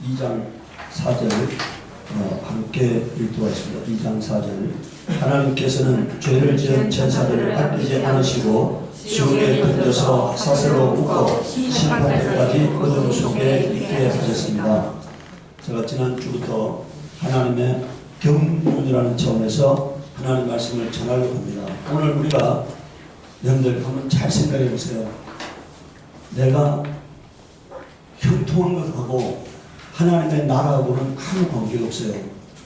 2장 4절 함께 읽도록 하겠습니다. 2장 4절. 하나님께서는 죄를 지은 천사들을 아끼지 않으시고 지옥에 던져서 사슬로 묶어 심판 때까지 어둠 속에 있게 하셨습니다. 제가 지난주부터 하나님의 경륜이라는 차원에서 하나님 말씀을 전하려고 합니다. 오늘 우리가 여러분들 한번 잘 생각해 보세요. 내가 형통한 것하고 하나님의 나라하고는 아무 관계가 없어요.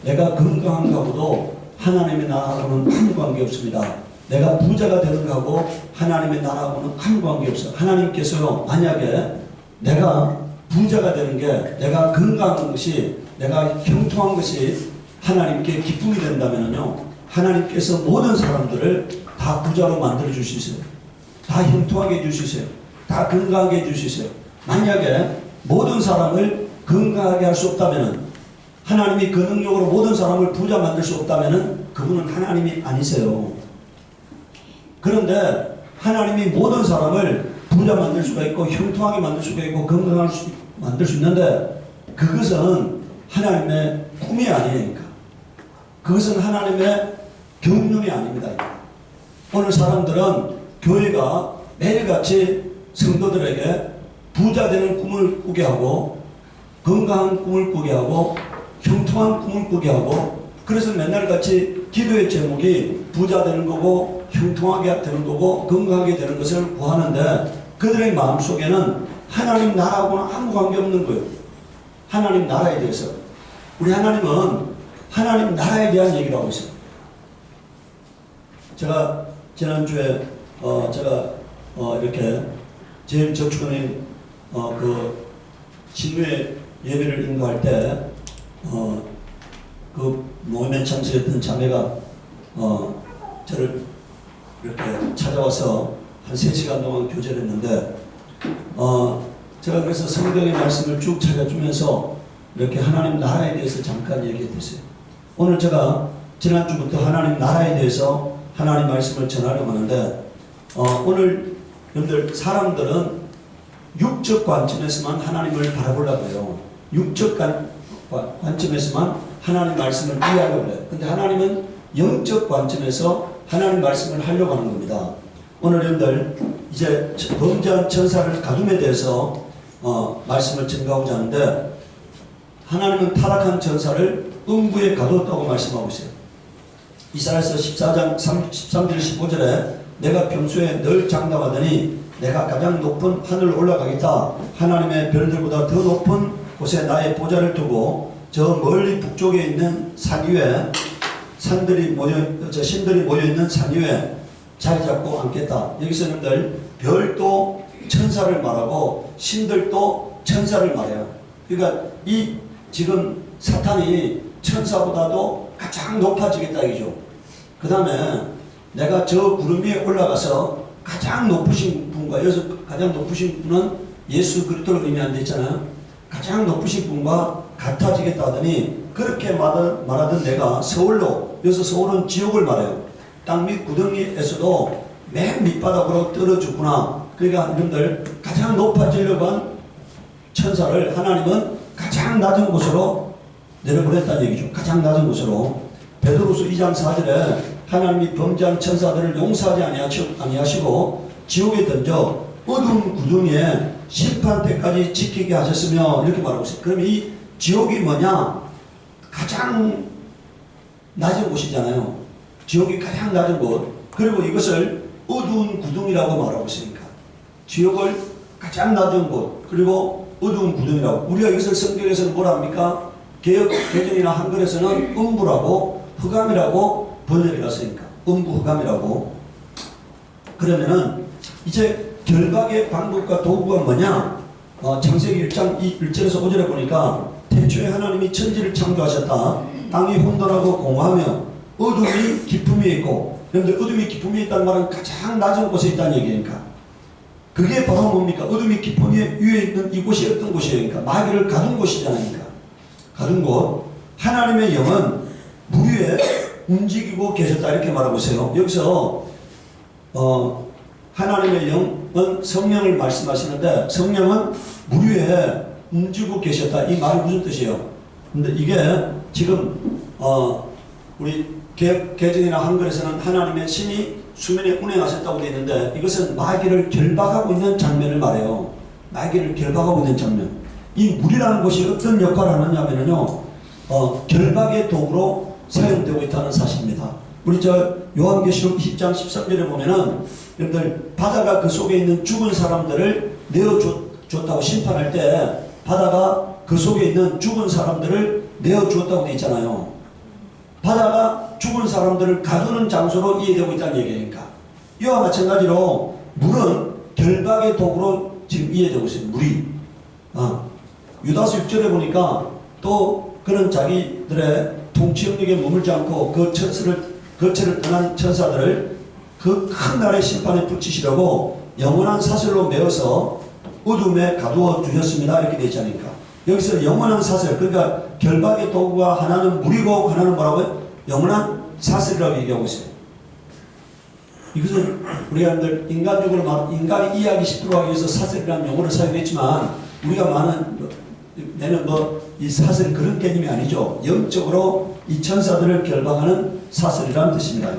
내가 건강한 것하고도 하나님의 나라하고는 아무 관계 없습니다. 내가 부자가 되는 것하고 하나님의 나라하고는 아무 관계 없어요. 하나님께서요, 만약에 내가 부자가 되는 게, 내가 건강한 것이, 내가 형통한 것이 하나님께 기쁨이 된다면요, 하나님께서 모든 사람들을 다 부자로 만들어 주시세요. 다 형통하게 해주시세요. 다 건강하게 해주시세요. 만약에 모든 사람을 건강하게 할 수 없다면, 하나님이 그 능력으로 모든 사람을 부자 만들 수 없다면 그분은 하나님이 아니세요. 그런데 하나님이 모든 사람을 부자 만들 수가 있고 형통하게 만들 수가 있고 건강하게 만들 수 있는데, 그것은 하나님의 꿈이 아니니까. 그것은 하나님의 경륜이 아닙니다. 오늘 사람들은 교회가 매일같이 성도들에게 부자 되는 꿈을 꾸게 하고, 건강한 꿈을 꾸게 하고, 형통한 꿈을 꾸게 하고, 그래서 맨날 같이 기도의 제목이 부자 되는 거고 형통하게 되는 거고 건강하게 되는 것을 구하는데, 그들의 마음속에는 하나님 나라하고는 아무 관계없는 거예요. 하나님 나라에 대해서. 우리 하나님은 하나님 나라에 대한 얘기를 하고 있어요. 제가 지난주에 제가 이렇게 제일 저축은행 그 신유의 예배를 인도할 때 그 모임에 참석했던 자매가 저를 이렇게 찾아와서 한 3시간 동안 교제를 했는데, 제가 그래서 성경의 말씀을 쭉 찾아주면서 이렇게 하나님 나라에 대해서 잠깐 얘기했어요. 오늘 제가 지난주부터 하나님 나라에 대해서 하나님 말씀을 전하려고 하는데, 오늘 여러분들 사람들은 육적 관점에서만 하나님을 바라보려고 해요. 육적 관점에서만 하나님 말씀을 이해하려고 해요. 근데 하나님은 영적 관점에서 하나님 말씀을 하려고 하는 겁니다. 오늘 여러분들 이제 범죄한 천사를 가둠에 대해서 말씀을 전가하고자 하는데, 하나님은 타락한 천사를 음부에 가두었다고 말씀하고 있어요. 이사야서 14장 13절 15절에 내가 평소에 늘 장담하더니 내가 가장 높은 하늘로 올라가겠다. 하나님의 별들보다 더 높은 곳에 나의 보좌를 두고 저 멀리 북쪽에 있는 산 위에 신들이 모여있는 산 위에 자리 잡고 앉겠다. 여기서 여러분들 별도 천사를 말하고 신들도 천사를 말해요. 그러니까 이 지금 사탄이 천사보다도 가장 높아지겠다 이죠. 그 다음에 내가 저 구름 위에 올라가서 가장 높으신 분과, 여기서 가장 높으신 분은 예수 그리스도를 의미한다 했잖아요. 가장 높으신 분과 같아지겠다 하더니, 그렇게 말하던 내가 서울로, 여기서 서울은 지옥을 말해요. 땅 밑 구덩이에서도 맨 밑바닥으로 떨어졌구나. 그러니까 여러분들 가장 높아지려고 한 천사를 하나님은 가장 낮은 곳으로 내려보냈다는 얘기죠. 가장 낮은 곳으로. 베드로서 2장 4절에 하나님이 범죄한 천사들을 용서하지 아니하시고 지옥에 던져 어두운 구덩이에 심판 때까지 지키게 하셨으며, 이렇게 말하고 있어요. 그럼 이 지옥이 뭐냐? 가장 낮은 곳이잖아요. 지옥이 가장 낮은 곳. 그리고 이것을 어두운 구덩이라고 말하고 있으니까 지옥을 가장 낮은 곳, 그리고 어두운 구덩이라고. 우리가 이것을 성경에서는 뭐라 합니까? 개역 개정이나 한글에서는 음부라고, 흑암이라고 번역을 했으니까 음부 흑암이라고. 그러면은 이제 결박의 방법과 도구가 뭐냐? 창세기 1장 1절에서 5절에 보니까 태초에 하나님이 천지를 창조하셨다. 땅이 혼돈하고 공허하며 어둠이 깊음이 있고. 여러분들 어둠이 깊음이 있다는 말은 가장 낮은 곳에 있다는 얘기니까, 그게 바로 뭡니까? 어둠이 깊음 위에 있는 이곳이 어떤 곳이에요? 그러니까 마귀를 가둔 곳이잖아요. 가둔 곳. 하나님의 영은 물 위에 움직이고 계셨다 이렇게 말해보세요. 여기서 하나님의 영은 성령을 말씀하시는데, 성령은 물 위에 움직이고 계셨다. 이 말이 무슨 뜻이에요? 근데 이게 지금 우리 개정이나 한글에서는 하나님의 신이 수면에 운행하셨다고 되어 있는데 이것은 마귀를 결박하고 있는 장면을 말해요. 마귀를 결박하고 있는 장면. 이 물이라는 것이 어떤 역할을 하느냐면요, 결박의 도구로 사용되고 있다는 사실입니다. 우리 요한계시록 20장 13절에 보면은 여러분들 바다가 그 속에 있는 죽은 사람들을 내어줬다고 심판할 때 바다가 그 속에 있는 죽은 사람들을 내어주었다고 되어 있잖아요. 바다가 죽은 사람들을 가두는 장소로 이해되고 있다는 얘기니까. 이와 마찬가지로 물은 결박의 도구로 지금 이해되고 있습니다. 물이. 유다서 6절에 보니까 또 그런 자기들의 통치 영역에 머물지 않고 그 거처를 떠난 천사들을 그 큰 날의 심판에 붙이시려고 영원한 사슬로 메어서 어둠에 가두어 두셨습니다. 이렇게 되어 있지 않습니까? 여기서 영원한 사슬, 그러니까 결박의 도구가 하나는 물이고 하나는 뭐라고요? 영원한 사슬이라고 얘기하고 있어요. 이것은 우리가 인간적으로 인간이 이해하기 쉽도록 하기 위해서 사슬이라는 용어를 사용했지만 우리가 내는 이 사슬은 그런 개념이 아니죠. 영적으로 이 천사들을 결박하는 사슬이라는 뜻입니다.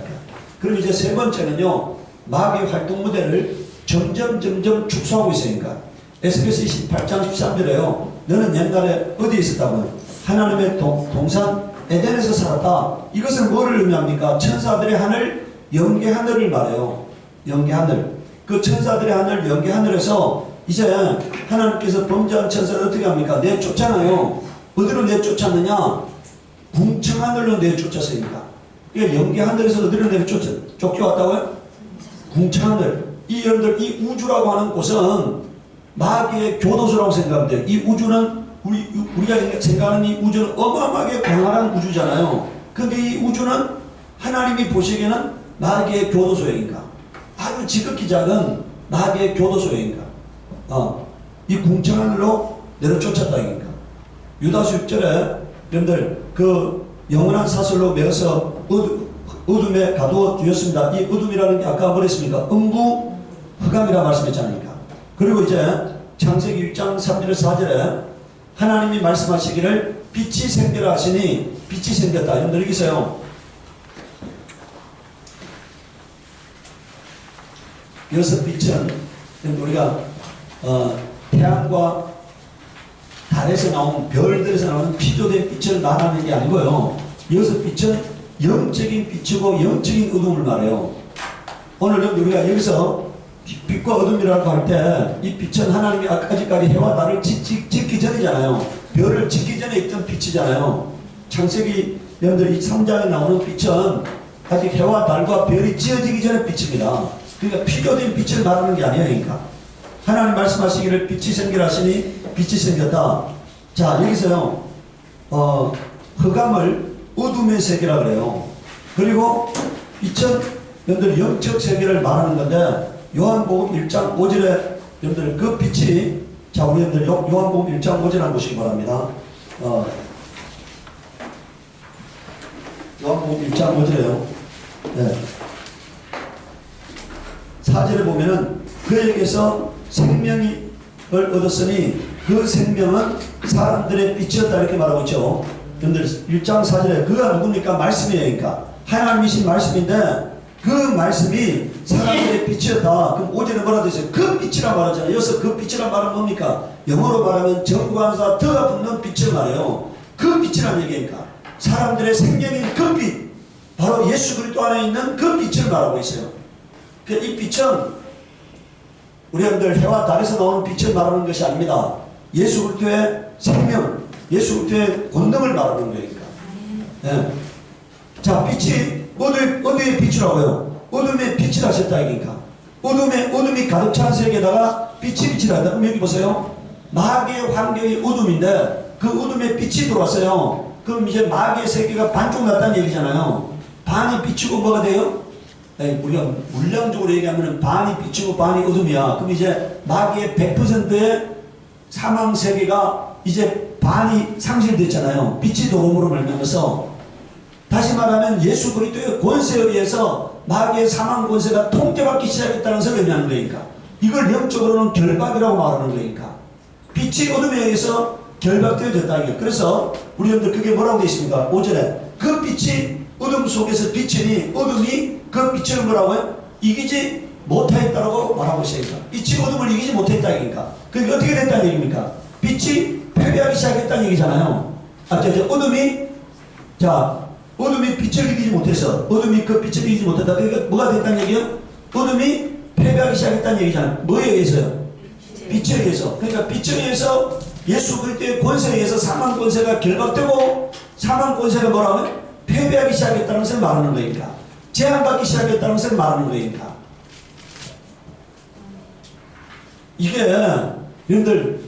그럼 이제 세 번째는요, 마귀의 활동 무대를 점점 축소하고 있으니까 에스겔서 28장 13절에요. 너는 옛날에 어디에 있었다고요? 하나님의 동산 에덴에서 살았다. 이것은 뭐를 의미합니까? 천사들의 하늘, 영계 하늘을 말해요. 영계 하늘. 그 천사들의 하늘, 영계 하늘에서 이제 하나님께서 범죄한 천사를 어떻게 합니까? 내쫓잖아요. 어디로 내쫓았느냐? 궁청 하늘로 내쫓았으니까. 그러니까 영계 하늘에서 어디로 쫓겨왔다고요? 궁청 하늘. 여러분들 이 우주라고 하는 곳은 마귀의 교도소라고 생각하면 돼요. 이 우주는 우리가 생각하는 이 우주는 어마어마하게 광활한 우주잖아요. 근데 이 우주는 하나님이 보시기에는 마귀의 교도소여인가? 아주 지극히 작은 마귀의 교도소여인가? 이 궁창하늘로 내려쫓았다니까. 유다서 6절에 여러분들 그 영원한 사슬로 메어서 어둠에 가두어 두었습니다. 이 어둠이라는 게 아까 뭐랬습니까? 음부 흑암이라 말씀했잖아요. 그리고 이제 창세기 6장 3절에 4절에 하나님이 말씀하시기를 빛이 생겨라 하시니 빛이 생겼다. 여러분들 여기서요, 여기서 빛은 우리가 태양과 달에서 나온 별들에서 나오는 피조된 빛을 말하는 게 아니고요. 여기서 빛은 영적인 빛이고 영적인 어둠을 말해요. 오늘 우리가 여기서 빛과 어둠이라고 할 때 이 빛은 하나님이 아직까지 해와 달을 짓기 전이잖아요. 별을 짓기 전에 있던 빛이잖아요. 창세기 여러분들 이 3장에 나오는 빛은 아직 해와 달과 별이 지어지기 전의 빛입니다. 그러니까 피조된 빛을 말하는 게 아니에요. 그러니까 하나님 말씀하시기를 빛이 생기라 하시니 빛이 생겼다. 자, 여기서요, 흑암을 어둠의 세계라 그래요. 그리고 빛은 여러분들 영적 세계를 말하는 건데, 요한복음 1장 5절에 여러분들 그 빛이, 자, 우리 여러분들 요한복음 1장 5절 한번 보시기 바랍니다. 요한복음 1장 5절에요. 네. 4절에 보면은 그에게서 생명을 얻었으니 그 생명은 사람들의 빛이었다 이렇게 말하고 있죠. 여러분들 1장 4절에 그가 누굽니까? 말씀이에요. 그러니까 하나님이신 말씀인데 그 말씀이 사람들의 빛이었다. 그럼 5절에 뭐라 되어 있어요? 그 빛이라 말하잖아요. 여기서 그 빛이란 말은 뭡니까? 영어로 말하면 정관사 더가 붙는 빛을 말해요. 그 빛이란 얘기니까 사람들의 생명인 그 빛, 바로 예수 그리스도 안에 있는 그 빛을 말하고 있어요. 이 빛은 우리 여러분들 해와 달에서 나오는 빛을 말하는 것이 아닙니다. 예수 그리스도의 생명, 예수 그리스도의 권능을 말하는 거니까. 네. 자, 빛이 어디에 빛이라고요? 어둠에 빛을 하셨다 이니까. 어둠이 가득 찬 세계에다가 빛이 빛이라. 그럼 여기 보세요. 마귀의 환경이 어둠인데 그 어둠에 빛이 들어왔어요. 그럼 이제 마귀의 세계가 반쪽 났다는 얘기잖아요. 반이 빛이고 뭐가 돼요? 우리가 물량적으로 얘기하면 반이 빛이고 반이 어둠이야. 그럼 이제 마귀의 100%의 사망 세계가 이제 반이 상실됐잖아요. 빛이 도움으로 말미암아서. 다시 말하면 예수 그리스도의 권세에 의해서 마귀의 사망 권세가 통제받기 시작했다는 것을 의미하는 거니까. 이걸 영적으로는 결박이라고 말하는 거니까. 빛이 어둠에 의해서 결박되어졌다는 게. 그래서 우리 여러분들 그게 뭐라고 되어 있습니까? 5절에 그 빛이 어둠 속에서 비치니 어둠이 그 빛을 뭐라고요? 이기지 못하였다고 말하고 있으니까 빛이 어둠을 이기지 못했다는 얘기니까 그게 어떻게 됐다는 얘기입니까? 빛이 패배하기 시작했다는 얘기잖아요. 어둠이 빛을 이기지 못해서 어둠이 그 빛을 이기지 못했다. 그러니까 뭐가 됐다는 얘기예요? 어둠이 패배하기 시작했다는 얘기잖아요. 뭐에 의해서요? 빛에 의해서. 그러니까 빛에 의해서 예수 그리스도의 권세에 의해서 사망 권세가 결박되고 사망 권세가 뭐라고요? 패배하기 시작했다는 것을 말하는 거니까 제한받기 시작했다는 것을 말하는 거니까 이게 여러분들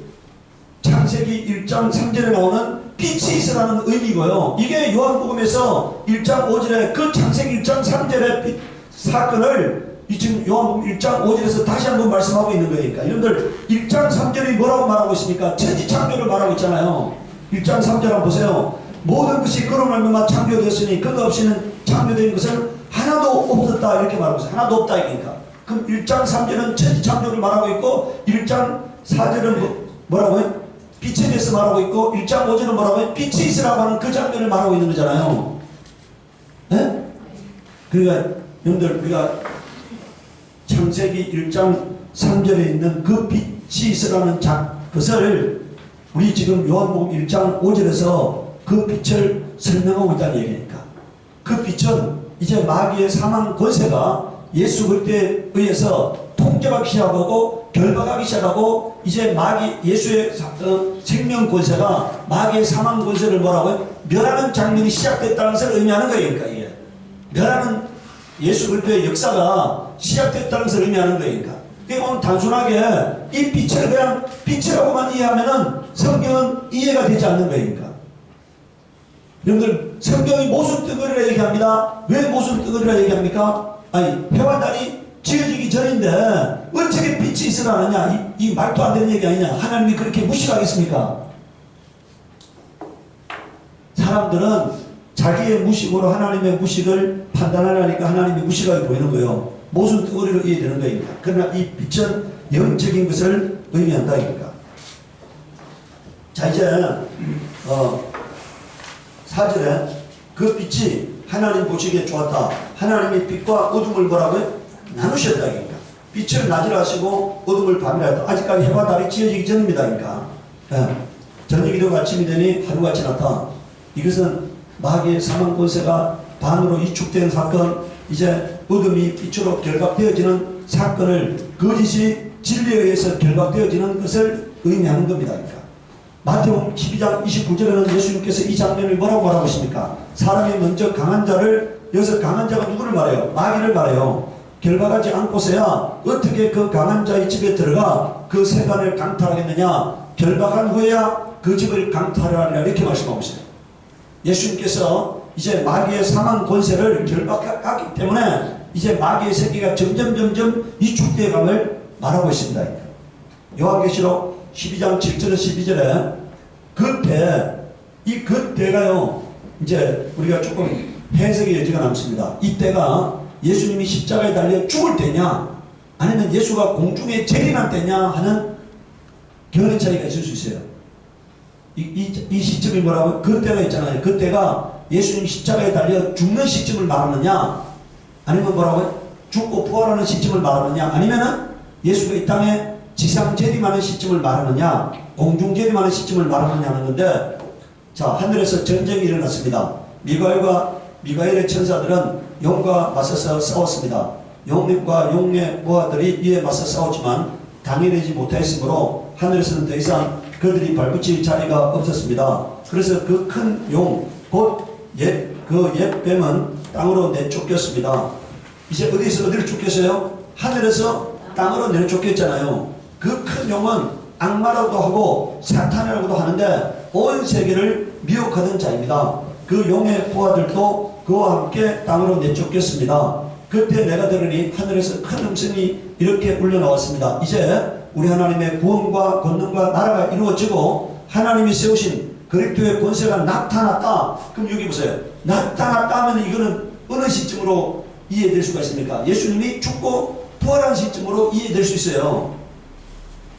창세기 1장 3절에 나오는 빛이 있으라는 의미고요. 이게 요한복음에서 1장 5절에 그 창세기 1장 3절의 사건을 지금 요한복음 1장 5절에서 다시 한번 말씀하고 있는 거니까 여러분들 1장 3절이 뭐라고 말하고 있습니까? 천지창조를 말하고 있잖아요. 1장 3절 한번 보세요. 모든 것이 그로 말미암아 창조되었으니 그가 없이는 창조된 것은 하나도 없었다 이렇게 말하고 있어요. 하나도 없다 이니까. 그럼 1장 3절은 천지창조를 말하고 있고 1장 4절은 뭐라고요? 빛에 대해서 말하고 있고 1장 5절은 뭐라고요? 빛이 있으라고 하는 그 장면을 말하고 있는 거잖아요. 네? 그러니까 여러분들 우리가 창세기 1장 3절에 있는 그 빛이 있으라는 것을 우리 지금 요한복음 1장 5절에서 그 빛을 설명하고 있다는 얘기니까 그 빛은 이제 마귀의 사망 권세가 예수 그리스도에 의해서 통제받기 시작하고 결박하기 시작하고 이제 예수의 생명 권세가 마귀의 사망 권세를 뭐라고요? 멸하는 장면이 시작됐다는 것을 의미하는 거니까 이게 멸하는 예수 그리스도의 역사가 시작됐다는 것을 의미하는 거니까 그러니까 단순하게 이 빛을 그냥 빛이라고만 이해하면은 성경은 이해가 되지 않는 거니까 여러분들 성경이 모순뜨거리라 얘기합니다. 왜 모순뜨거리라 얘기합니까? 아니 해와 달이 지어지기 전인데 어떻게 빛이 있으라느냐 이 말도 안 되는 얘기 아니냐. 하나님이 그렇게 무식하겠습니까? 사람들은 자기의 무식으로 하나님의 무식을 판단하려니까 하나님이 무식하게 보이는 거예요. 모순뜨거리로 이해되는 거니까. 그러나 이 빛은 영적인 것을 의미한다니까. 자 이제 4절에 그 빛이 하나님 보시기에 좋았다. 하나님이 빛과 어둠을 뭐라고요? 나누셨다. 그러니까 빛을 낮이라 하시고 어둠을 밤이라 했다. 아직까지 해와 달이 지어지기 전입니다. 그러니까 저녁이 되고 아침이 되니 하루같이 나타. 이것은 마귀의 사망 권세가 반으로 위축된 사건, 이제 어둠이 빛으로 결박되어지는 사건을 거짓이 진리에 의해서 결박되어지는 것을 의미하는 겁니다. 그러니까 마태복음 12장 29절에는 예수님께서 이 장면을 뭐라고 말하고 있습니까? 사람이 먼저 강한 자를, 여기서 강한 자가 누구를 말해요? 마귀를 말해요. 결박하지 않고서야 어떻게 그 강한 자의 집에 들어가 그 세간을 강탈하겠느냐? 결박한 후에야 그 집을 강탈하리라 이렇게 말씀하고 있어요. 예수님께서 이제 마귀의 사망 권세를 결박하기 때문에 이제 마귀의 세계가 점점 위축되어 감을 말하고 있습니다. 요한계시록 12장 7절에서 12절에 그때가요 이제 우리가 조금 해석의 여지가 남습니다. 이때가 예수님이 십자가에 달려 죽을 때냐 아니면 예수가 공중에 재림할 때냐 하는 견해 차이가 있을 수 있어요. 이 시점이 뭐라고요? 그때가 있잖아요. 그때가 예수님 십자가에 달려 죽는 시점을 말하느냐 아니면 뭐라고요? 죽고 부활하는 시점을 말하느냐 아니면은 예수가 이 땅에 지상 재림하는 시점을 말하느냐 공중 재림하는 시점을 말하느냐 하는 건데 자 하늘에서 전쟁이 일어났습니다. 미가엘의 천사들은 용과 맞서서 싸웠습니다. 용과 용의 부하들이 이에 맞서 싸웠지만 당해내지 못하였으므로 하늘에서는 더 이상 그들이 발붙일 자리가 없었습니다. 그래서 그 큰 용, 곧 옛 뱀은 땅으로 내쫓겼습니다. 이제 어디서 어디를 쫓겼어요? 하늘에서 땅으로 내쫓겼잖아요. 그 큰 용은 악마라고도 하고 사탄이라고도 하는데 온 세계를 미혹하던 자입니다. 그 용의 부하들도 그와 함께 땅으로 내쫓겼습니다. 그때 내가 들으니 하늘에서 큰 음성이 이렇게 울려나왔습니다. 이제 우리 하나님의 구원과 권능과 나라가 이루어지고 하나님이 세우신 그리스도의 권세가 나타났다. 그럼 여기 보세요. 나타났다 하면 이거는 어느 시점으로 이해될 수가 있습니까? 예수님이 죽고 부활한 시점으로 이해될 수 있어요.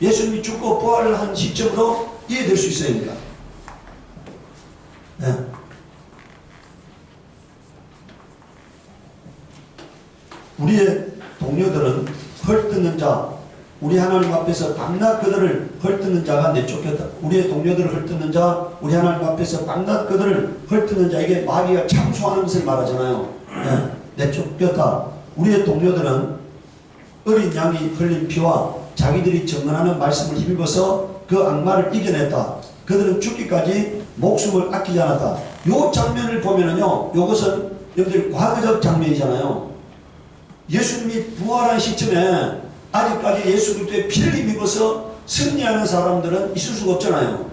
예수님이 죽고 부활을 한 시점으로 이해될 수 있어야 합니다. 네. 우리의 동료들은 헐뜯는 자, 우리 하나님 앞에서 밤낮 그들을 헐뜯는 자가 내쫓겼다. 우리의 동료들을 헐뜯는 자, 우리 하나님 앞에서 밤낮 그들을 헐뜯는 자, 이게 마귀가 참소하는 것을 말하잖아요. 네. 내쫓겼다. 우리의 동료들은 어린 양이 흘린 피와 자기들이 증언하는 말씀을 힘입어서 그 악마를 이겨냈다. 그들은 죽기까지 목숨을 아끼지 않았다. 요 장면을 보면은요, 요것은 여러분들 과거적 장면이잖아요. 예수님이 부활한 시점에 아직까지 예수 그리스도의 피를 힘입어서 승리하는 사람들은 있을 수가 없잖아요.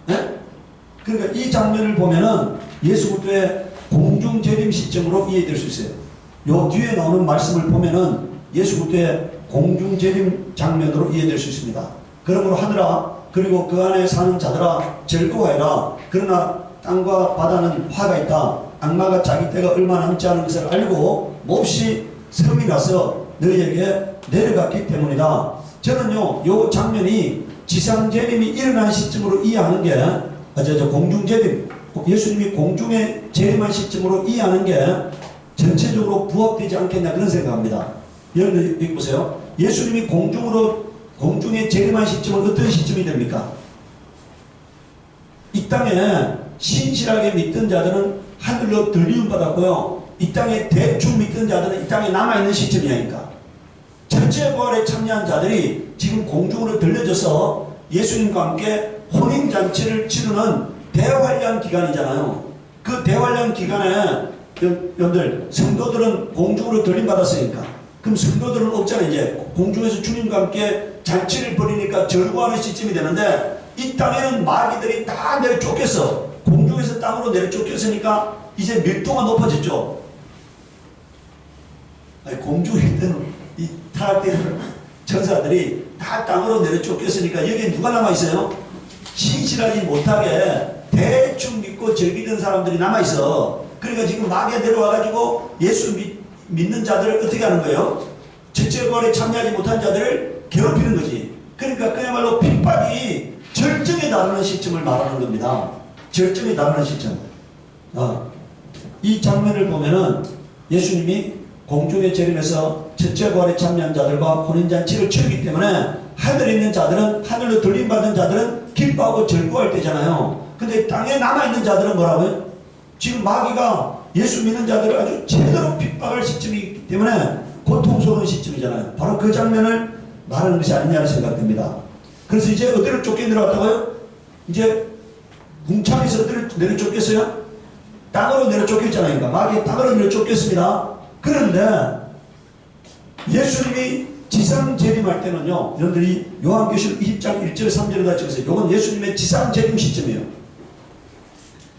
네? 그러니까 이 장면을 보면은 예수 그리스도의 공중 재림 시점으로 이해될 수 있어요. 요 뒤에 나오는 말씀을 보면은 예수 그리스도의 공중 재림 장면으로 이해될 수 있습니다. 그러므로 하늘아, 그리고 그 안에 사는 자들아, 즐거워해라. 그러나 땅과 바다는 화가 있다. 악마가 자기 때가 얼마 남지 않은 것을 알고 몹시 성이 나서 너희에게 내려갔기 때문이다. 저는요, 요 장면이 지상재림이 일어난 시점으로 이해하는 게, 공중재림, 예수님이 공중에 재림한 시점으로 이해하는 게 전체적으로 부합되지 않겠냐, 그런 생각합니다. 여러분들 여기 보세요. 예수님이 공중에 재림한 시점은 어떤 시점이 됩니까? 이 땅에 신실하게 믿던 자들은 하늘로 들리움 받았고요. 이 땅에 대충 믿던 자들은 이 땅에 남아있는 시점이 아닙니까? 전체 부활에 참여한 자들이 지금 공중으로 들려져서 예수님과 함께 혼인잔치를 치르는 대환란 기간이잖아요. 그 대환란 기간에 여러분들 성도들은 공중으로 들림받았으니까, 그럼 성도들은 없잖아요. 이제 공중에서 주님과 함께 잔치를 벌이니까 절구하는 시점이 되는데, 이 땅에는 마귀들이 다 내려쫓겼어. 공중에서 땅으로 내려쫓겼으니까 이제 밀도가 높아졌죠. 아니, 공중에 있던 이 타락된 천사들이 다 땅으로 내려쫓겼으니까 여기에 누가 남아있어요? 신실하지 못하게 대충 믿고 즐기던 사람들이 남아있어. 그러니까 지금 마귀가 내려와가지고 예수 믿는 자들을 어떻게 하는 거예요? 첫째 부활에 참여하지 못한 자들을 괴롭히는 거지. 그러니까 그야말로 핍박이 절정에 다루는 시점을 말하는 겁니다. 절정에 다루는 시점. 이 장면을 보면은 예수님이 공중에 재림해서 첫째 부활에 참여한 자들과 혼인잔치를 치르기 때문에 하늘에 있는 자들은, 하늘로 들림받은 자들은 기뻐하고 즐거워할 때잖아요. 근데 땅에 남아있는 자들은 뭐라고요? 지금 마귀가 예수 믿는 자들을 아주 제대로 핍박할 시점이기 때문에 고통스러운 시점이잖아요. 바로 그 장면을 말하는 것이 아니냐는 생각됩니다. 그래서 이제 어디로 쫓겨 내려왔다고요? 이제 궁창에서 어디로 내려쫓겼어요? 땅으로 내려쫓겼잖아요. 그러니까 마귀의 땅으로 내려쫓겼습니다. 그런데 예수님이 지상 재림할 때는요, 여러분들이 요한계시록 20장 1절 3절에다 적으세요. 이건 예수님의 지상 재림 시점이에요.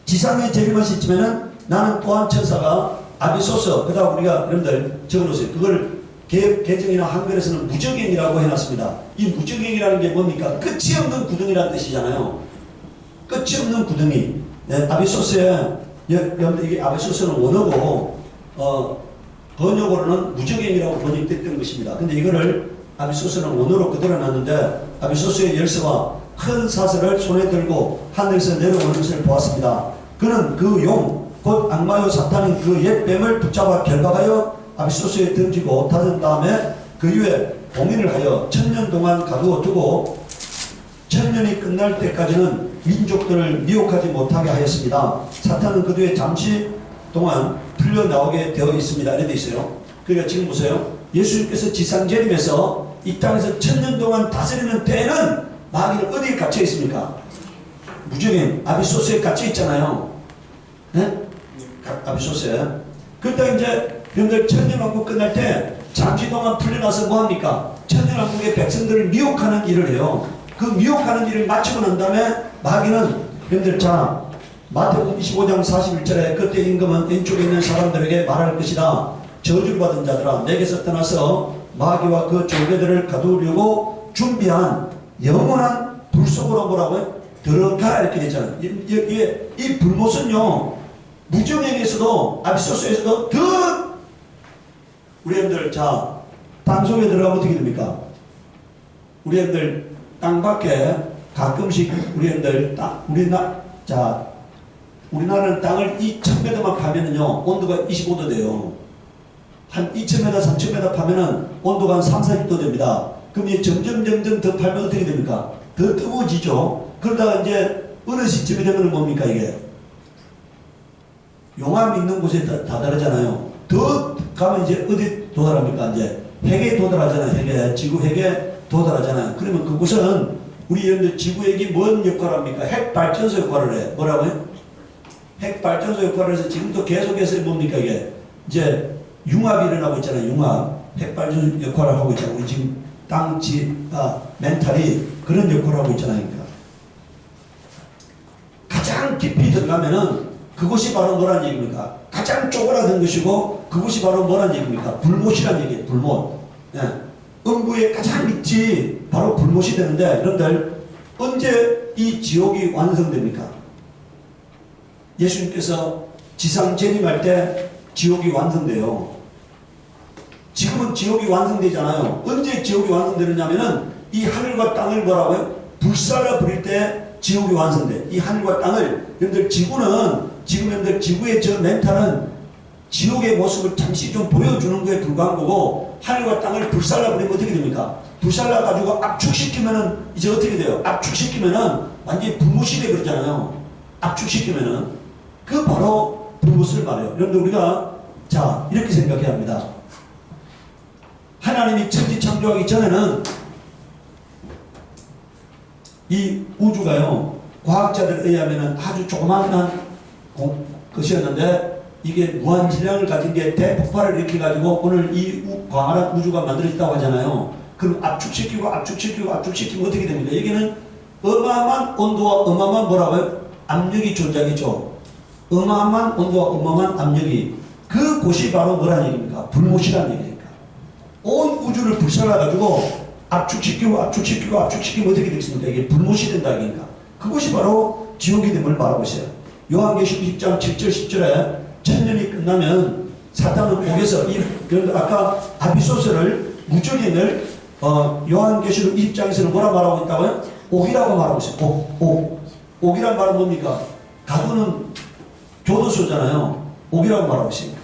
지상에 재림한 시점에는 나는 또한 천사가 아비소서, 그 다음 우리가 여러분들 적어놓으세요. 그걸 개정이나 한글에서는 무적행이라고 해놨습니다. 이 무적행이라는 게 뭡니까? 끝이 없는 구덩이라는 뜻이잖아요. 끝이 없는 구덩이. 네, 아비소스에, 여러분들 이게 아비소스는 원어고, 번역으로는 무적행이라고 번역됐던 것입니다. 근데 이거를 아비소스는 원어로 그대로 놨는데, 아비소스의 열쇠와 큰 사슬을 손에 들고 하늘에서 내려오는 것을 보았습니다. 그는 그 용, 곧 악마요 사탄인 그 옛 뱀을 붙잡아 결박하여 아비소스에 던지고 닫은 다음에 그 위에 봉인을 하여 1000년 동안 가두어 두고 1000년이 끝날 때까지는 민족들을 미혹하지 못하게 하였습니다. 사탄은 그 뒤에 잠시 동안 풀려나오게 되어 있습니다. 이렇게 되어 있어요. 그러니까 지금 보세요. 예수님께서 지상재림에서 이 땅에서 1000년 동안 다스리는 때에는 마귀는 어디에 갇혀 있습니까? 무적인 아비소스에 갇혀 있잖아요. 네? 아비소스에. 그러다 이제 여러분들 천년왕국 끝날 때 잠시 동안 풀려나서 뭐합니까? 천년왕국의 백성들을 미혹하는 일을 해요. 그 미혹하는 일을 마치고 난 다음에 마귀는 여러분들 자 마태복음 25장 41절에 그때 임금은 왼쪽에 있는 사람들에게 말할 것이다. 저주를 받은 자들아, 내게서 떠나서 마귀와 그 졸개들을 가두려고 준비한 영원한 불 속으로 뭐라고요? 들어가라, 이렇게 되잖아요. 이 불못은요, 무정행에서도 아비소스에서도 더 우리 여러분들 자 땅속에 들어가면 어떻게 됩니까? 우리들 땅밖에 가끔씩 우리들 우리나라는 땅을 2,000m만 파면은요 온도가 25도 돼요. 한 2,000m, 3,000m 파면은 온도가 한 3, 40도 됩니다. 그럼 이제 점점 더 팔면 어떻게 됩니까? 더 뜨거워지죠. 그러다가 이제 어느 시점이 되면 뭡니까 이게? 용암이 있는 곳에 다다르잖아요. 더 가면 이제 어디 도달합니까? 이제 핵에 도달하잖아요. 핵에. 지구 핵에 도달하잖아요. 그러면 그곳은 우리 여러분들 지구핵이 뭔 역할을 합니까? 핵발전소 역할을 해. 뭐라고요? 핵발전소 역할을 해서 지금도 계속해서 뭡니까 이게? 이제 융합이 일어나고 있잖아요. 융합. 핵발전소 역할을 하고 있잖아요. 우리 지금 멘탈이 그런 역할을 하고 있잖아요. 그러니까. 가장 깊이 들어가면은 그것이 바로 뭐란 얘기입니까? 가장 쪼그라든 것이고 그것이 바로 뭐란 얘기입니까? 불못이란 얘기예요. 불못. 예. 음부의 가장 밑이 바로 불못이 되는데 여러분들 언제 이 지옥이 완성됩니까? 예수님께서 지상 재림할 때 지옥이 완성돼요. 지금은 지옥이 완성되잖아요. 언제 지옥이 완성되느냐면은 이 하늘과 땅을 뭐라고요? 불살라 버릴 때 지옥이 완성돼. 이 하늘과 땅을 여러분들 지구는 지금 여러분들 지구의 저 멘탈은 지옥의 모습을 잠시 좀 보여주는 거에 불과한 거고 하늘과 땅을 불살라 버리면 어떻게 됩니까? 불살라 가지고 압축시키면은 이제 어떻게 돼요? 압축시키면은 완전히 불못이 돼 버리잖아요. 압축시키면은 그 바로 불못을 말해요. 여러분들 우리가 자 이렇게 생각해야 합니다. 하나님이 천지 창조하기 전에는 이 우주가요 과학자들에 의하면 아주 조그마한 것이었는데 이게 무한질량을 가진 게 대폭발을 일으켜가지고 오늘 이 광활한 우주가 만들어졌다고 하잖아요. 그럼 압축시키면 어떻게 됩니까? 여기는 어마어마한 온도와 어마어마한 뭐라고요? 압력이 존재하겠죠. 어마어마한 온도와 어마어마한 압력이 그곳이 바로 뭐라는 얘기입니까? 불못이라는 얘기입니까? 온 우주를 불살라가지고 압축시키면 어떻게 되겠습니까? 이게 불못이 된다 얘기니까. 그것이 바로 지옥이 됨을 말하고 있어요. 요한계시록 20장 7절 10절에 천년이 끝나면 사탄은 옥에서 아까 아비소스를 무적인을 요한계시록 20장에서는 뭐라 말하고 있다고요? 옥이라고 말하고 있어요. 옥이란 말은 뭡니까? 가두는 교도소잖아요. 옥이라고 말하고 있습니다.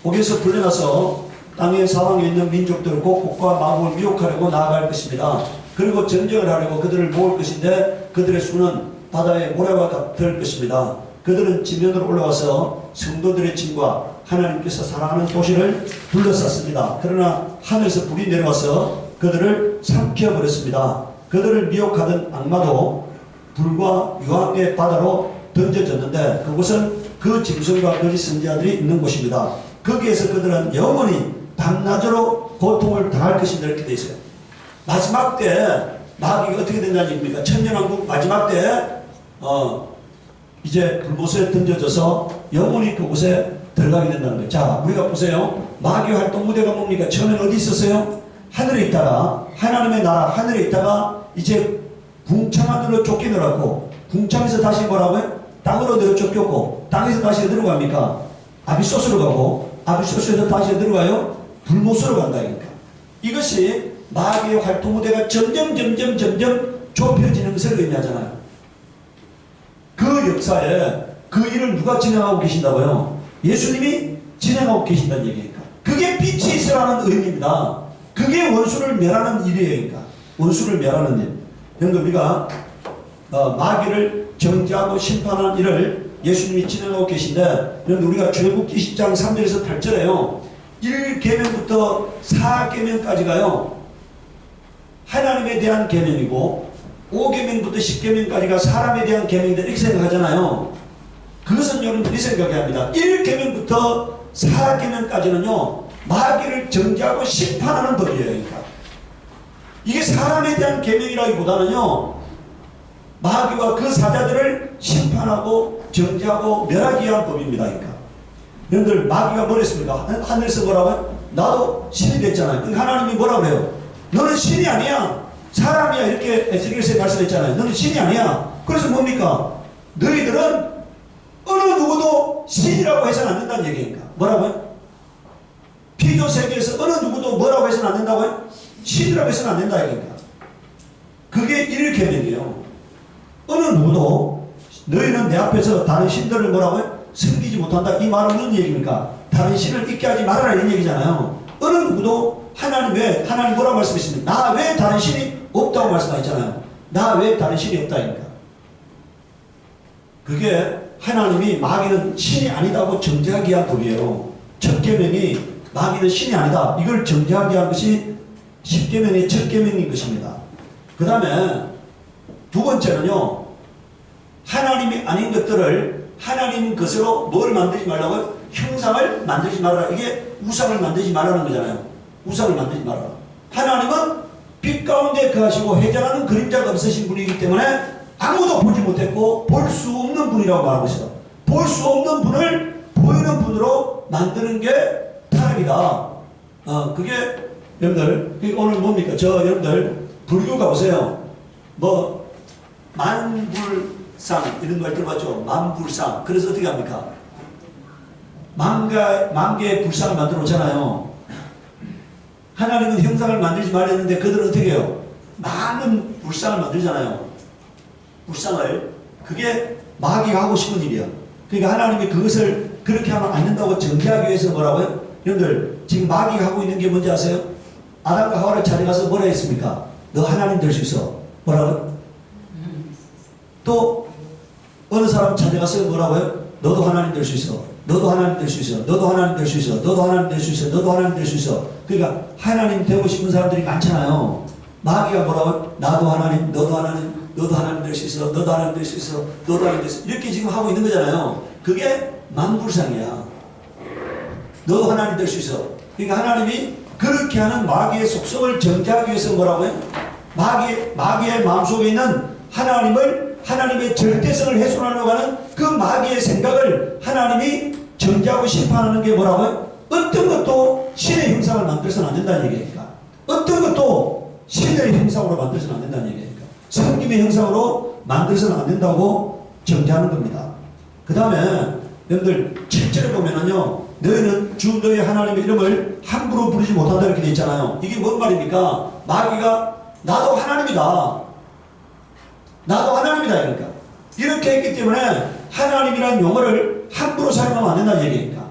옥에서 풀려나서 땅의 사방에 있는 민족들을 곡과 마음을 미혹하려고 나아갈 것입니다. 그리고 전쟁을 하려고 그들을 모을 것인데 그들의 수는 바다의 모래와 같을 것입니다. 그들은 지면으로 올라와서 성도들의 집과 하나님께서 사랑하는 도시를 둘러쌌습니다. 그러나 하늘에서 불이 내려와서 그들을 삼켜버렸습니다. 그들을 미혹하던 악마도 불과 유황의 바다로 던져졌는데 그곳은 그 짐승과 거짓 선지자들이 있는 곳입니다. 거기에서 그들은 영원히 밤낮으로 고통을 당할 것입니다. 이렇게 되어 있어요. 마지막 때 마귀가 어떻게 된다는 얘기입니까? 천년왕국 마지막 때 이제 불못에 던져져서 영원히 그곳에 들어가게 된다는 거예요. 자, 우리가 보세요. 마귀 활동 무대가 뭡니까? 처음에는 어디 있었어요? 하늘에 있다가 하나님의 나라 하늘에 있다가 이제 궁창하늘로 쫓기느라고 궁창에서 다시 뭐라고요? 땅으로 내려 쫓겼고 땅에서 다시 어디로 갑니까? 아비소스로 가고 아비소스에서 다시 어디로 가요? 불못으로 간다. 그러니까 이것이 마귀의 활동 무대가 점점 좁혀지는 것을 의미하잖아요. 그 역사에 그 일을 누가 진행하고 계신다고요? 예수님이 진행하고 계신다는 얘기니까. 그게 빛이 있으라는 의미입니다. 그게 원수를 멸하는 일이에요. 그러니까. 원수를 멸하는 일. 그런데 우리가 마귀를 정죄하고 심판하는 일을 예수님이 진행하고 계신데, 그런데 우리가 출애굽기 20장 3절에서 8절에요. 1계명부터 4계명까지가요. 하나님에 대한 계명이고 5계명부터 10계명까지가 사람에 대한 계명이다 이렇게 생각하잖아요. 그것은 여러분들이 생각해야 합니다. 1계명부터 4계명까지는요. 마귀를 정죄하고 심판하는 법이에요. 그러니까. 이게 사람에 대한 계명이라기보다는요. 마귀와 그 사자들을 심판하고 정죄하고 멸하기 위한 법입니다. 그러니까. 여러분들 마귀가 뭘 했습니까? 하늘에서 뭐라고요? 나도 신이 됐잖아요. 그러니까 하나님이 뭐라고 그래요? 너는 신이 아니야. 사람이야. 이렇게 에스겔서에 말씀했잖아요. 너는 신이 아니야. 그래서 뭡니까? 너희들은 어느 누구도 신이라고 해서는 안 된다는 얘기니까. 뭐라고요? 피조 세계에서 어느 누구도 뭐라고 해서는 안 된다고요? 신이라고 해서는 안 된다. 얘기니까. 그게 일계명이에요. 어느 누구도 너희는 내 앞에서 다른 신들을 뭐라고요? 섬기지 못한다. 이 말은 무슨 얘기입니까? 다른 신을 있게 하지 말아라 이런 얘기잖아요. 어느 누구도 하나님 뭐라고 말씀하십니까? 나 외에 다른 신이 없다고 말씀하셨잖아요. 나 외에 다른 신이 없다니까. 그게 하나님이 마귀는 신이 아니다고 정죄하기 위한 법이에요. 첫 계명이 마귀는 신이 아니다. 이걸 정죄하기 위한 것이 십계명의 첫 계명인 것입니다. 그 다음에 두 번째는요. 하나님이 아닌 것들을 하나님 것으로 뭘 만들지 말라고요? 형상을 만들지 말아라. 이게 우상을 만들지 말라는 거잖아요. 우상을 만들지 말아라. 하나님은 빛 가운데 거하시고 회장하는 그림자가 없으신 분이기 때문에 아무도 보지 못했고 볼 수 없는 분이라고 말하고 있어요. 볼 수 없는 분을 보이는 분으로 만드는 게 타락이다. 그게 여러분들 그게 오늘 뭡니까? 여러분들 불교 가보세요. 뭐 만불상 이런 걸 들어봤죠? 만불상. 그래서 어떻게 합니까? 만 개의 불상을 만들어 놓잖아요. 하나님은 형상을 만들지 말했는데 그들은 어떻게 해요? 많은 불상을 만들잖아요. 불상을. 그게 마귀가 하고 싶은 일이야. 그러니까 하나님이 그것을 그렇게 하면 안 된다고 정죄하기 위해서 뭐라고요? 여러분들 지금 마귀가 하고 있는 게 뭔지 아세요? 아담과 하와를 찾아가서 뭐라 했습니까? 너 하나님 될 수 있어. 뭐라고요? 또 어느 사람 찾아가서 뭐라고요? 너도 하나님 될 수 있어. 너도 하나님 될 수 있어. 너도 하나님 될 수 있어. 너도 하나님 될 수 있어. 너도 하나님 될 수 있어. 그러니까 하나님 되고 싶은 사람들이 많잖아요. 마귀가 뭐라고요? 나도 하나님, 너도 하나님, 너도 하나님 될 수 있어. 너도 하나님 될 수 있어. 너도 하나님 될 수 있어. 이렇게 지금 하고 있는 거잖아요. 그게 만불상이야. 너도 하나님 될 수 있어. 그러니까 하나님이 그렇게 하는 마귀의 속성을 정죄하기 위해서 뭐라고요? 마귀의 마음속에 있는 하나님의 절대성을 훼손하려고 하는 그 마귀의 생각을 하나님이 정죄하고 심판하는 게 뭐라고요? 어떤 것도 신의 형상을 만들어서는 안 된다는 얘기니까. 어떤 것도 신의 형상으로 만들어서는 안 된다는 얘기니까. 성김의 형상으로 만들어서는 안 된다고 정죄하는 겁니다. 그 다음에 여러분들 7절에 보면은요. 너희는 주 너희 하나님의 이름을 함부로 부르지 못한다 이렇게 되어 있잖아요. 이게 뭔 말입니까? 마귀가 나도 하나님이다. 나도 하나님이다 그러니까. 이렇게 했기 때문에 하나님이라는 용어를 함부로 사용하면 안 된다는 얘기니까.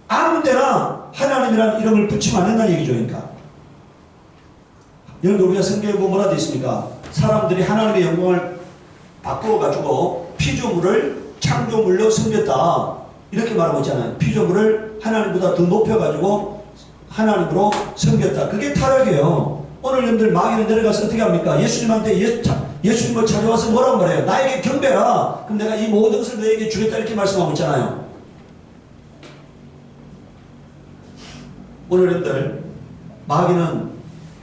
아무 데나 하나님이라는 이름을 붙이면 안 된다는 얘기죠. 그러니까. 여러분 우리가 성경에 보면 뭐라 되어 있습니까? 사람들이 하나님의 영광을 바꾸어가지고 피조물을 창조물로 섬겼다. 이렇게 말하고 있잖아요. 피조물을 하나님보다 더 높여가지고 하나님으로 섬겼다. 그게 타락이에요. 오늘 여러분들 마귀는 내려가서 어떻게 합니까? 예수님한테 예수님을 찾아와서 뭐라고 말해요? 나에게 경배라. 그럼 내가 이 모든 것을 너에게 주겠다 이렇게 말씀하고 있잖아요. 오늘 여러분들 마귀는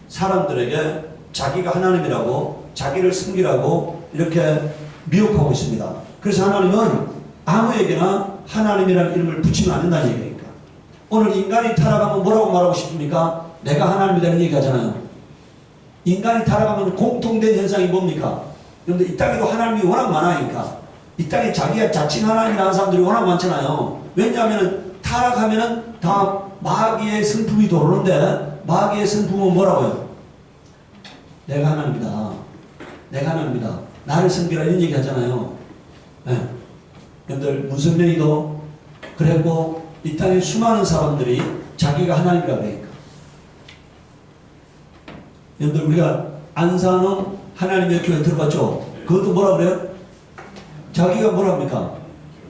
사람들에게 자기가 하나님이라고 자기를 섬기라고 이렇게 미혹하고 있습니다. 그래서 하나님은 아무에게나 하나님이라는 이름을 붙이면 안 된다는 얘기니까. 오늘 인간이 타락하면 뭐라고 말하고 싶습니까? 내가 하나님이라는 얘기 하잖아요. 인간이 타락하면 공통된 현상이 뭡니까? 여러분들 이 땅에도 하나님이 워낙 많으니까 이 땅에 자기가 자칭 하나님이라는 사람들이 워낙 많잖아요. 왜냐하면 타락하면 다 마귀의 성품이 들어오는데 마귀의 성품은 뭐라고요? 내가 하나님이다. 내가 하나님이다. 나를 섬기라 이런 얘기 하잖아요. 네. 여러분들 문선명이도 그랬고 이 땅에 수많은 사람들이 자기가 하나님이라고 하니까. 여러분들 우리가 안산은 하나님의 교회 들어봤죠? 그것도 뭐라 그래요? 자기가 뭐랍니까?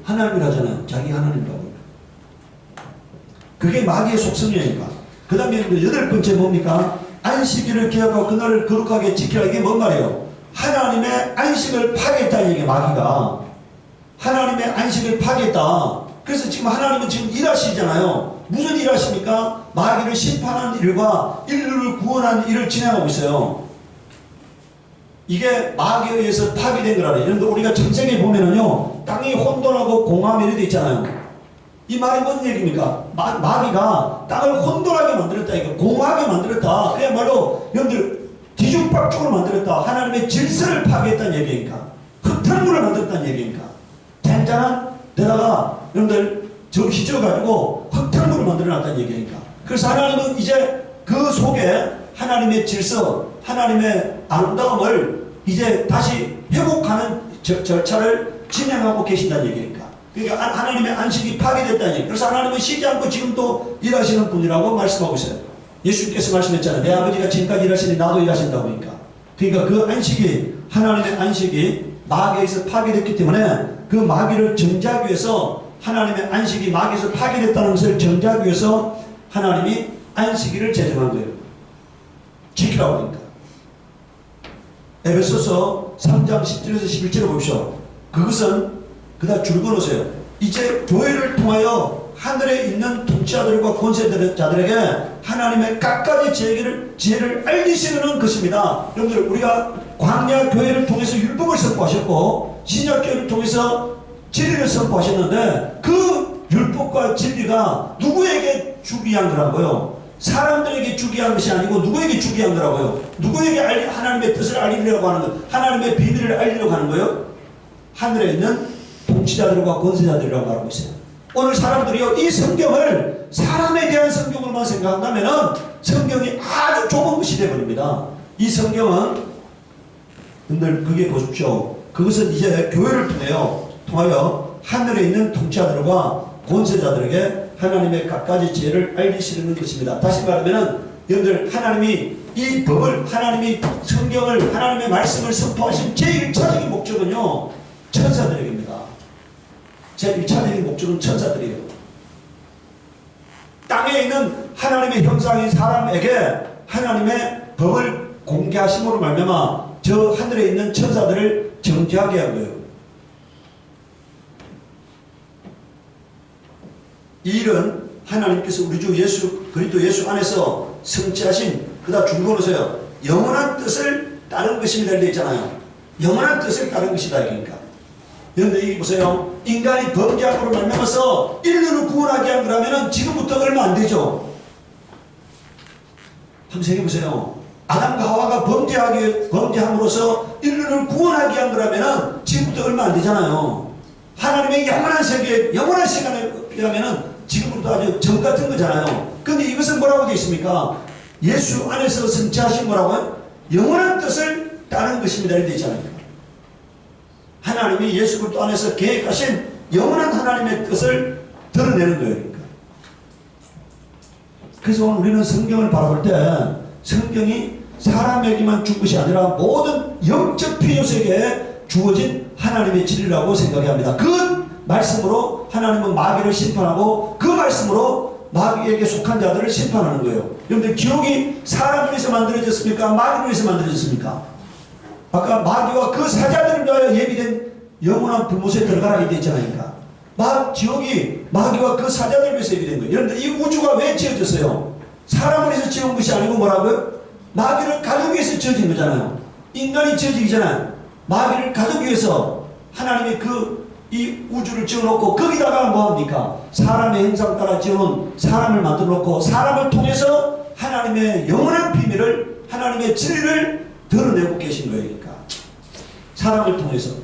하나님이라잖아요. 자기가 하나님이라고. 그게 마귀의 속성이니까. 그 다음에 여덟 번째 뭡니까? 안식일을 기억하고 그날을 거룩하게 지키라. 이게 뭔 말이에요? 하나님의 안식을 파괴했다는 얘기예요. 마귀가. 하나님의 안식을 파괴했다. 그래서 지금 하나님은 지금 일하시잖아요. 무슨 일 하십니까? 마귀를 심판하는 일과 인류를 구원하는 일을 진행하고 있어요. 이게 마귀에 의해서 파괴된 거라네. 여러분들 우리가 창세기에 보면은요. 땅이 혼돈하고 공허함이 이렇게 있잖아요. 이 말이 무슨 얘기입니까? 마귀가 땅을 혼돈하게 만들었다. 이거 공허하게 만들었다. 그야말로 여러분들 뒤죽박죽으로 만들었다. 하나님의 질서를 파괴했다는 얘기니까. 흙탕물을 만들었다는 얘기니까. 잔잔한 데다가 여러분들 저 휘저어가지고 흙탕물을 만들어놨다는 얘기니까. 그래서 하나님은 이제 그 속에 하나님의 질서, 하나님의 아름다움을 이제 다시 회복하는 절차를 진행하고 계신다는 얘기니까. 그러니까 하나님의 안식이 파괴됐다는 얘기. 그래서 하나님은 쉬지 않고 지금도 일하시는 분이라고 말씀하고 있어요. 예수님께서 말씀했잖아요. 내 아버지가 지금까지 일하시니 나도 일하신다고 하니까. 그러니까 그 안식이, 하나님의 안식이 마귀에서 파괴됐기 때문에 그 마귀를 정지하기 위해서, 하나님의 안식이 마귀에서 파괴됐다는 것을 정지하기 위해서 하나님이 안식일을 제정한 거예요. 지키라고 하니까. 에베소서 3장 10절에서 11절을 보십시오. 그것은 그다 줄거놓으세요. 이제 교회를 통하여 하늘에 있는 통치자들과 권세자들에게 하나님의 갖가지 지혜를 알리시는 것입니다. 여러분들, 우리가 광야 교회를 통해서 율법을 선포하셨고 신약 교회를 통해서 진리를 선포하셨는데, 그 율법과 진리가 누구에게 주기 위한 거라고요? 사람들에게 주기 위한 것이 아니고 누구에게 주기 위한 거라고요? 누구에게 하나님의 뜻을 알리려고 하는 거, 하나님의 비밀을 알리려고 하는 거예요? 하늘에 있는 통치자들과 권세자들이라고 말하고 있어요. 오늘 사람들이요, 이 성경을 사람에 대한 성경으로만 생각한다면 성경이 아주 좁은 것이 되어버립니다. 이 성경은, 여러분들 그게 보십시오. 그것은 이제 교회를 통하여 하늘에 있는 통치자들과 권세자들에게 하나님의 갖가지 지혜를 알리시는 것입니다. 다시 말하면 여러분들, 하나님이 이 법을, 하나님이 성경을, 하나님의 말씀을 선포하신 제1차적인 목적은요, 천사들에게입니다. 제1차적인 목적은 천사들이에요. 땅에 있는 하나님의 형상인 사람에게 하나님의 법을 공개하심으로 말미암아 저 하늘에 있는 천사들을 정죄하게 한 거예요. 이 일은 하나님께서 우리 주 예수 그리스도 예수 안에서 성취하신, 그다 줄거놓으세요. 영원한 뜻을 따른 것입니다. 이렇게 있잖아요. 영원한 뜻을 따른 것이다. 그러니까. 그런데 여기 보세요. 인간이 범죄함으로 말미암아서 인류를 구원하게 한 거라면 지금부터 얼마 안 되죠. 한번 생각해보세요. 아담과 하와가 범죄함으로써 인류를 구원하게 한 거라면 지금부터 얼마 안 되잖아요. 하나님의 영원한 세계, 영원한 시간에 비하면 지금부터 아주 전 같은 거잖아요. 근데 이것은 뭐라고 되어 있습니까? 예수 안에서 성취하신 거라고요? 영원한 뜻을 따른 것입니다. 이렇게 되어 있잖아요. 하나님이 예수 그리스도 안에서 계획하신 영원한 하나님의 뜻을 드러내는 거예요. 그러니까. 그래서 오늘 우리는 성경을 바라볼 때 성경이 사람에게만 준 것이 아니라 모든 영적 피조세계에 주어진 하나님의 진리라고 생각해야 합니다. 그 말씀으로 하나님은 마귀를 심판하고 그 말씀으로 마귀에게 속한 자들을 심판하는 거예요. 여러분들, 기록이 사람을 위해서 만들어졌습니까? 마귀를 위해서 만들어졌습니까? 아까 마귀와 그 사자들을 위하여 예비된 영원한 불못에 들어가라 이렇게 있잖아요. 지옥이 마귀와 그 사자들을 위해서 예비된 거예요. 여러분들, 이 우주가 왜 지어졌어요? 사람을 위해서 지은 것이 아니고 뭐라고요? 마귀를 가두기 위해서 지어진 거잖아요. 인간이 지어지기잖아요. 마귀를 가두기 위해서 하나님이 이 우주를 지어놓고 거기다가 뭐합니까? 사람의 형상 따라 지어놓은 사람을 만들어놓고 사람을 통해서 하나님의 영원한 비밀을, 하나님의 진리를 드러내고 계신 거예요. 그러니까 사람을 통해서.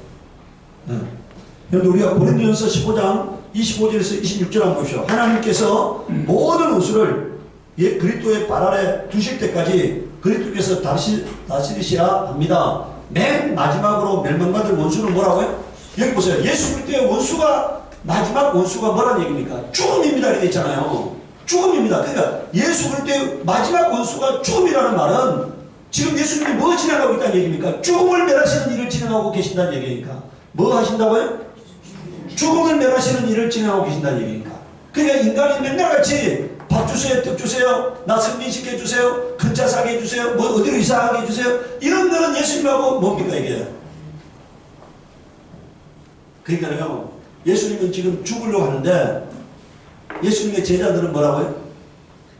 여러분, 우리가 고린도전서 15장 25절에서 26절 한번 보십시오. 하나님께서 모든 원수를 그리스도의 발 아래 두실 때까지 그리스도께서 다스리시라 합니다. 맨 마지막으로 멸망받을 원수는 뭐라고요? 여기 보세요. 예수 그리스도의 원수가, 마지막 원수가 뭐라는 얘기입니까? 죽음입니다. 이렇게 있잖아요. 죽음입니다. 그러니까 예수 그리스도의 마지막 원수가 죽음이라는 말은 지금 예수님이 뭐 진행하고 있다는 얘기입니까? 죽음을 멸하시는 일을 진행하고 계신다는 얘기니까. 뭐 하신다고요? 죽음을 멸하시는 일을 진행하고 계신다는 얘기니까. 그러니까 인간이 맨날 같이 밥 주세요, 떡 주세요, 나 승진시켜 주세요, 큰 차 사게 해주세요, 뭐 어디로 이사하게 해주세요, 이런 거는 예수님하고 뭡니까 이게? 그러니까요, 예수님은 지금 죽으려고 하는데 예수님의 제자들은 뭐라고요?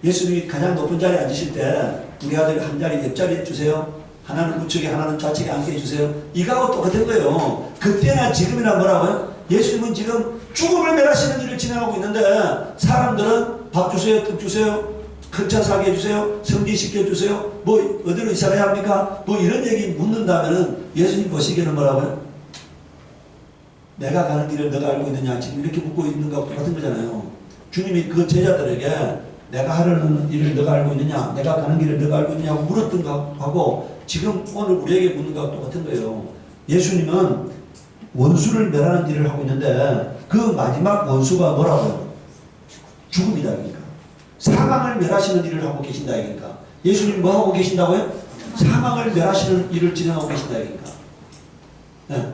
예수님이 가장 높은 자리에 앉으실 때 우리 아들 한 자리 옆자리에 주세요, 하나는 우측에 하나는 좌측에 앉게 해주세요, 이거하고 똑같은 거예요. 그때나 지금이나 뭐라고요? 예수님은 지금 죽음을 멸하시는 일을 진행하고 있는데 사람들은 밥 주세요, 떡 주세요, 큰 차 사게 해주세요, 승진시켜 주세요, 뭐 어디로 이사해야 합니까? 뭐 이런 얘기 묻는다면은 예수님 보시기에는 뭐라고요? 내가 가는 길을 너가 알고 있느냐, 지금 이렇게 묻고 있는 것과 똑같은 거잖아요. 주님이 그 제자들에게 내가 하려는 일을 너가 알고 있느냐, 내가 가는 길을 너가 알고 있느냐고 물었던 것하고 지금 오늘 우리에게 묻는 것과 똑같은 거예요. 예수님은 원수를 멸하는 일을 하고 있는데 그 마지막 원수가 뭐라고요? 죽음이다. 그러니까 사망을 멸하시는 일을 하고 계신다. 그러니까 예수님 뭐 하고 계신다고요? 사망을 멸하시는 일을 진행하고 계신다. 그러니까 네.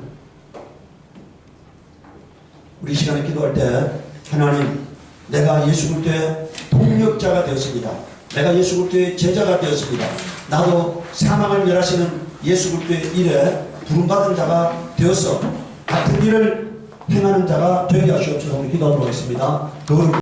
우리 시간에 기도할 때 하나님, 내가 예수 그리스도의 동력자가 되었습니다. 내가 예수 그리스도의 제자가 되었습니다. 나도 사망을 멸하시는 예수 그리스도의 일에 부름받은 자가 되어서 같은 일을 행하는 자가 되게 하시옵소서. 우리 기도하도록 하겠습니다.